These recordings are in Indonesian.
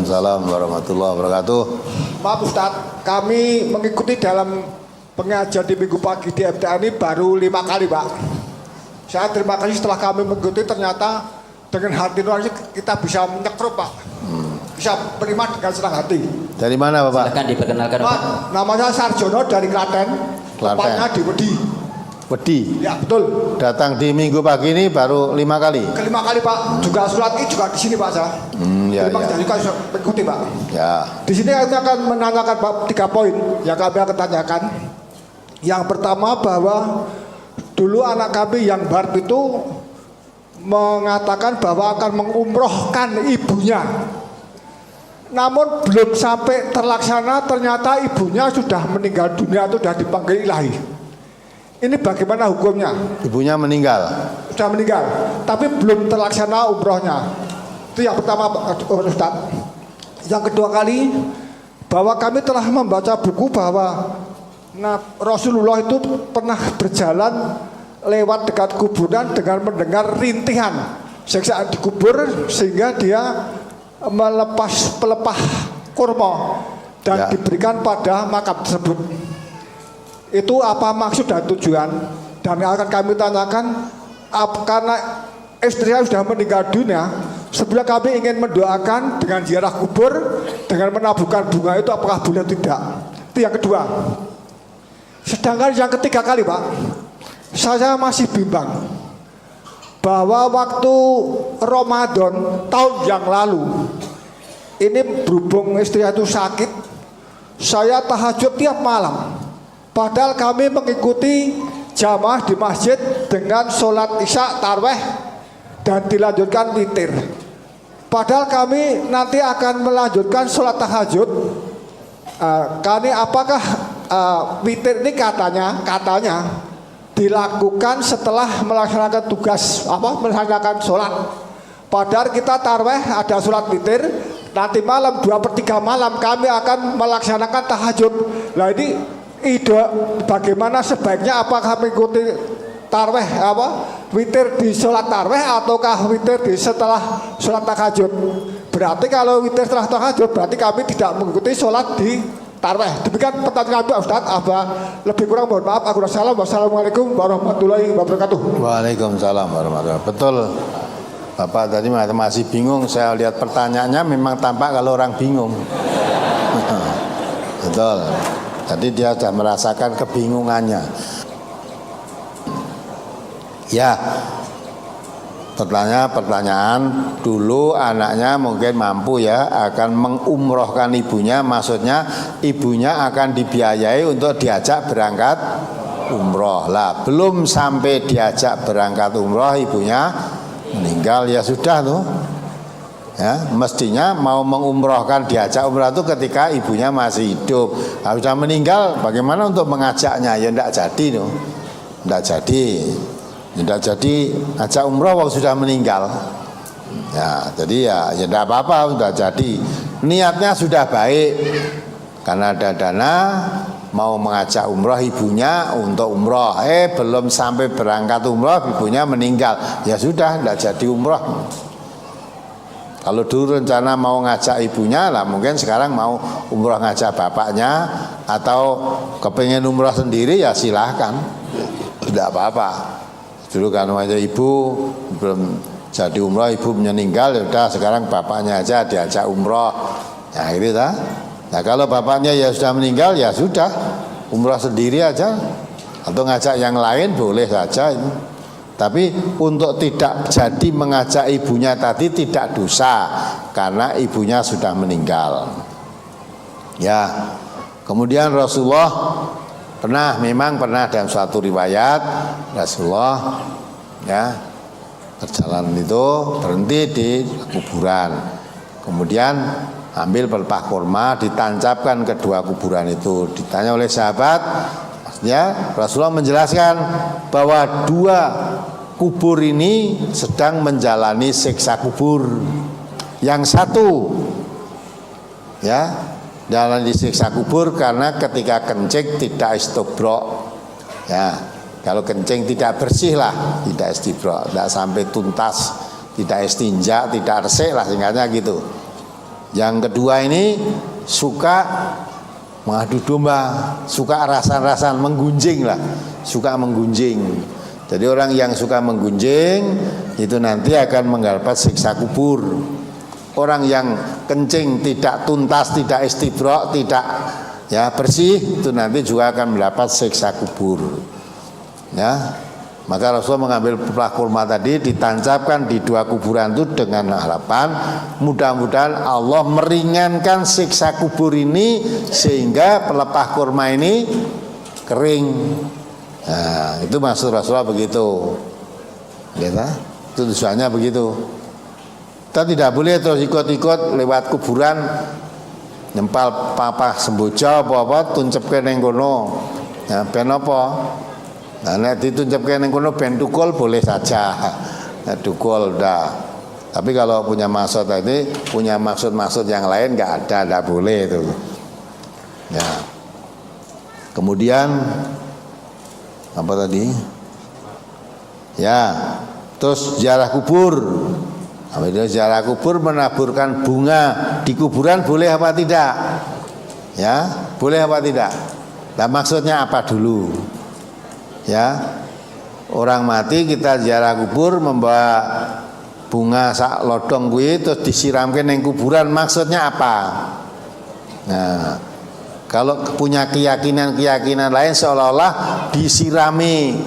Waalaikumsalam warahmatullahi wabarakatuh. Maaf Ustaz, kami mengikuti dalam pengajian di minggu pagi di MTA ini baru 5 kali Pak. Saya terima kasih setelah kami mengikuti, ternyata dengan hati nurani kita bisa menyekrop Pak. Bisa menerima dengan senang hati. Dari mana Bapak? Silakan diperkenalkan Pak. Nama saya Sarjono dari Klaten. Tepatnya di Wedi. Wedi. Ya betul. Datang di minggu pagi ini baru 5 kali. Kelima kali Pak. Juga sholat Id juga di sini Pak saya. Ya, Terima ya. kasih juga mengikuti Pak. Ya. Di sini kami akan menanyakan 3 poin yang kami akan tanyakan. Yang pertama bahwa dulu anak kami yang barat itu mengatakan bahwa akan mengumrohkan ibunya. Namun belum sampai terlaksana, ternyata ibunya sudah meninggal dunia atau sudah dipanggil ilahi. Ini bagaimana hukumnya? Ibunya meninggal. Sudah meninggal, tapi belum terlaksana umrohnya. Itu yang pertama Ustaz. Yang kedua kali, bahwa kami telah membaca buku bahwa Rasulullah itu pernah berjalan lewat dekat kuburan dengan mendengar rintihan siksaan di kubur, sehingga dia melepas pelepah kurma dan diberikan pada makam tersebut. Itu apa maksud dan tujuan? Dan yang akan kami tanyakan, karena istrinya sudah meninggal dunia, sebelum kami ingin mendoakan dengan ziarah kubur, dengan menabuhkan bunga, itu apakah boleh tidak? Itu yang kedua. Sedangkan yang ketiga kali Pak, saya masih bimbang bahwa waktu Ramadan tahun yang lalu, ini berhubung istri itu sakit, saya tahajud tiap malam. Padahal kami mengikuti jamaah di masjid dengan sholat isya tarweh dan dilanjutkan witir. Padahal kami nanti akan melanjutkan sholat tahajud. Kami apakah witir ini katanya dilakukan setelah melaksanakan tugas melaksanakan sholat. Padahal kita tarweh ada sholat witir. Nanti malam 2/3 malam kami akan melaksanakan tahajud. Nah ini ide bagaimana sebaiknya, apakah mengikuti tarweh witir di sholat tarweh ataukah witir di setelah sholat tahajud? Berarti kalau witir setelah tahajud berarti kami tidak mengikuti sholat di tarweh. Demikian pertanyaan kami Ustaz. Lebih kurang mohon maaf. Wassalamualaikum warahmatullahi wabarakatuh. Waalaikumsalam warahmatullahi wabarakatuh. Betul. Bapak tadi masih bingung. Saya lihat pertanyaannya memang tampak kalau orang bingung. Betul. Tadi dia sudah merasakan kebingungannya. Ya, pertanyaan dulu anaknya mungkin mampu ya akan mengumrohkan ibunya, maksudnya ibunya akan dibiayai untuk diajak berangkat umroh. Lah belum sampai diajak berangkat umroh ibunya meninggal, ya sudah tuh. Ya, mestinya mau mengumrohkan diajak umroh itu ketika ibunya masih hidup. Nah, sudah meninggal bagaimana untuk mengajaknya? Ya tidak jadi tuh. Tidak jadi. Tidak jadi ajak umroh waktu sudah meninggal. Ya, jadi ya tidak apa-apa, sudah jadi. Niatnya sudah baik. Karena ada dana mau mengajak umroh ibunya untuk umroh. Belum sampai berangkat umroh ibunya meninggal. Ya sudah, tidak jadi umroh. Kalau dulu rencana mau ngajak ibunya lah, mungkin sekarang mau umroh ngajak bapaknya atau kepengen umroh sendiri ya silahkan, tidak apa-apa. Dulu kan aja ibu belum jadi umroh, ibu meninggal, ya udah sekarang bapaknya aja diajak umroh, ya gitu dah. Nah kalau bapaknya ya sudah meninggal ya sudah umroh sendiri aja atau ngajak yang lain boleh saja. Tapi untuk tidak jadi mengajak ibunya tadi tidak dosa karena ibunya sudah meninggal. Ya, kemudian Rasulullah memang pernah dalam suatu riwayat Rasulullah ya berjalan itu berhenti di kuburan. Kemudian ambil pelepah kurma ditancapkan kedua kuburan itu. Ditanya oleh sahabat, ya, Rasulullah menjelaskan bahwa 2 kubur ini sedang menjalani siksa kubur. Yang satu ya menjalani siksa kubur karena ketika kencing tidak istibrok. Ya, kalau kencing tidak bersih lah, tidak istibrok, tidak sampai tuntas, tidak istinja, tidak resik lah singkatnya gitu. Yang kedua ini suka mengadu domba, suka rasan-rasan, menggunjing lah, suka menggunjing. Jadi orang yang suka menggunjing itu nanti akan mendapat siksa kubur. Orang yang kencing tidak tuntas, tidak istibra, tidak bersih, itu nanti juga akan mendapat siksa kubur. Ya, maka Rasulullah mengambil pelah kurma tadi ditancapkan di dua kuburan itu dengan harapan mudah-mudahan Allah meringankan siksa kubur ini sehingga pelepah kurma ini kering. Nah, itu maksud Rasulullah begitu. Gitu. Itu tujuannya begitu. Kita tidak boleh terus ikut-ikut lewat kuburan nyempal papa semboja apa-apa tuncepke ning kono. Ya ben apa? Nah nek dituncepke ning kono ben tukul boleh saja. Nah, tukul dah. Tapi kalau punya maksud tadi, punya maksud-maksud yang lain enggak boleh itu. Ya. Kemudian apa tadi? Ya, terus ziarah kubur. Ziarah kubur menaburkan bunga di kuburan boleh apa tidak? Ya, boleh apa tidak? Nah, maksudnya apa dulu? Ya, orang mati kita ziarah kubur membawa bunga sak lodong kuwi terus disiramkan ning kuburan, maksudnya apa? Nah, kalau punya keyakinan lain seolah-olah disirami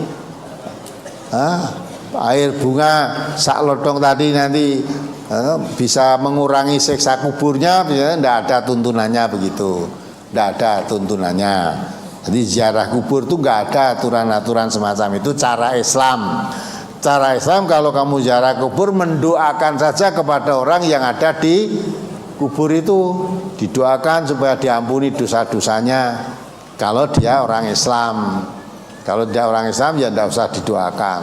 air bunga sak lodong tadi nanti bisa mengurangi siksa kuburnya, tidak ada tuntunannya begitu, tidak ada tuntunannya. Jadi ziarah kubur itu nggak ada aturan-aturan semacam itu. Cara Islam kalau kamu ziarah kubur mendoakan saja kepada orang yang ada di kubur itu, didoakan supaya diampuni dosa-dosanya. Kalau dia orang Islam, kalau dia orang Islam ya tidak usah didoakan.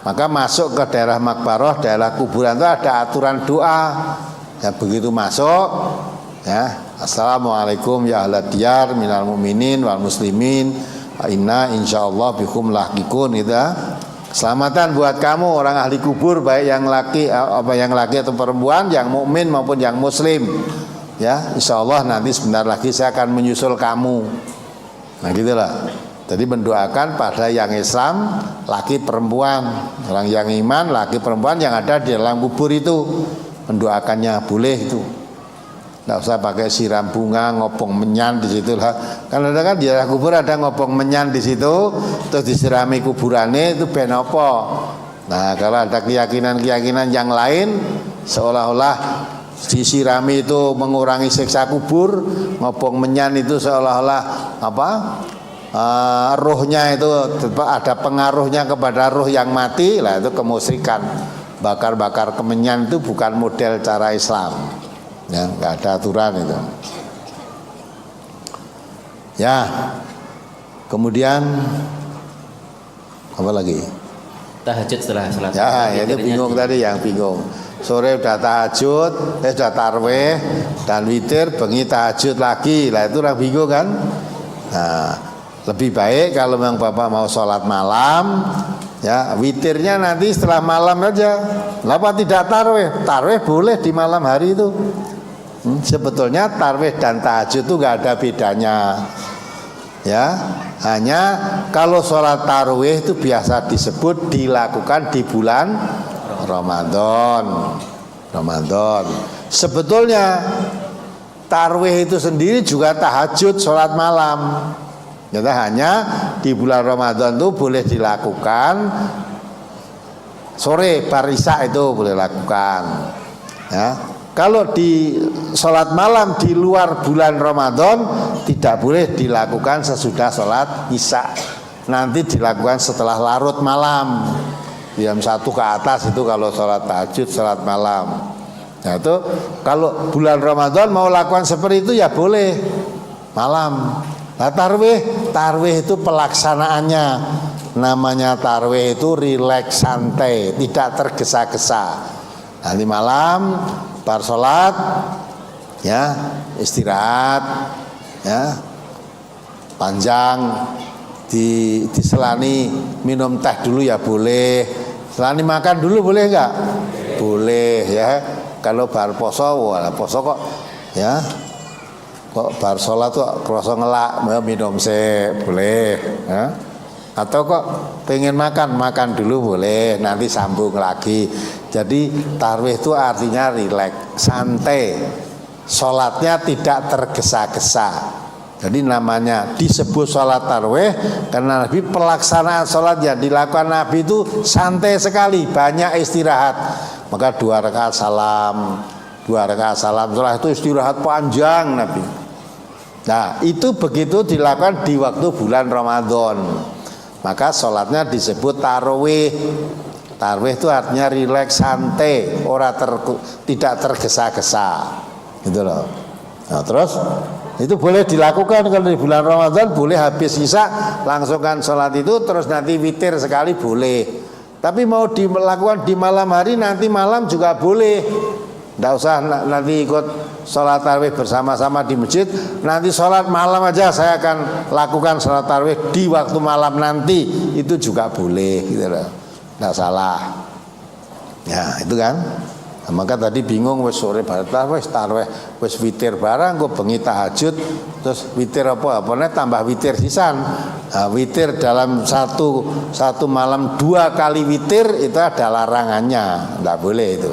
Maka masuk ke daerah makbaroh, daerah kuburan itu ada aturan doa. Ya begitu masuk, ya assalamualaikum ya ahlad diyar minal mu'minin wal muslimin inna insyaallah bikum lahikun gitu ya. Selamatan buat kamu orang ahli kubur, baik yang laki atau perempuan, yang mukmin maupun yang muslim. Ya, insyaallah nanti sebentar lagi saya akan menyusul kamu. Nah gitulah. Jadi mendoakan pada yang Islam laki perempuan, orang yang iman laki perempuan yang ada di dalam kubur itu, mendoakannya boleh itu. Tidak usah pakai siram bunga, ngopong menyan di situ lah. Kan ada kan di daerah kubur ada ngopong menyan di situ, terus disirami kuburannya itu ben apa. Nah kalau ada keyakinan yang lain seolah-olah disirami itu mengurangi siksa kubur, ngopong menyan itu seolah-olah apa? Ruhnya itu ada pengaruhnya kepada ruh yang mati, lah itu kemusyrikan. Bakar-bakar kemenyan itu bukan model cara Islam. Ya, nggak ada aturan itu. Ya, kemudian apa lagi? Tahajud setelah salat. Ya, itu bingung tadi yang bingung. Sore udah tahajud, udah tarweh dan witir, bengi tahajud lagi, lah itu orang bingung kan? Nah, lebih baik kalau memang Bapak mau sholat malam, ya witirnya nanti setelah malam aja. Kenapa tidak tarweh? Tarweh boleh di malam hari itu. Sebetulnya tarweh dan tahajud itu nggak ada bedanya. Ya, hanya kalau sholat tarweh itu biasa disebut dilakukan di bulan Ramadan. Sebetulnya tarweh itu sendiri juga tahajud, sholat malam. Kita hanya di bulan Ramadan itu boleh dilakukan sore barisa itu boleh lakukan. Ya, kalau di sholat malam di luar bulan Ramadan tidak boleh dilakukan sesudah sholat isya. Nanti dilakukan setelah larut malam jam 1 ke atas itu kalau sholat tahajud, sholat malam. Nah itu kalau bulan Ramadan mau lakukan seperti itu ya boleh malam. Nah tarwih itu pelaksanaannya, namanya tarwih itu rileks santai, tidak tergesa-gesa. Nanti malam bar sholat ya istirahat ya panjang, diselani minum teh dulu ya boleh, selani makan dulu boleh enggak? Boleh ya. Kalau bar poso, poso kok Ya, kok bar sholat tuh kerasa ngelak, minum boleh, ya. Atau kok pengen makan dulu boleh, nanti sambung lagi. Jadi tarawih itu artinya rileks, santai, sholatnya tidak tergesa-gesa. Jadi namanya disebut sholat tarawih karena Nabi pelaksanaan sholat yang dilakukan Nabi itu santai sekali, banyak istirahat. Maka 2 rakaat salam, setelah itu istirahat panjang Nabi. Nah itu begitu dilakukan di waktu bulan Ramadan, maka sholatnya disebut tarawih. Tarawih itu artinya rileks, santai, tidak tergesa-gesa, gitu loh. Nah, terus itu boleh dilakukan kalau di bulan Ramadan, boleh habis isya langsungkan sholat itu, terus nanti witir sekali boleh. Tapi mau dilakukan di malam hari, nanti malam juga boleh. Tidak usah nanti ikut sholat tarawih bersama-sama di masjid. Nanti sholat malam aja saya akan lakukan sholat tarawih di waktu malam nanti, itu juga boleh, gitu loh. Tidak salah. Ya itu kan. Nah, maka tadi bingung wis sore tarawih, wis witir barang kok bengi tahajud, terus witir apa tambah witir sisan. Nah, witir dalam satu malam 2 kali witir itu ada larangannya, tidak boleh itu.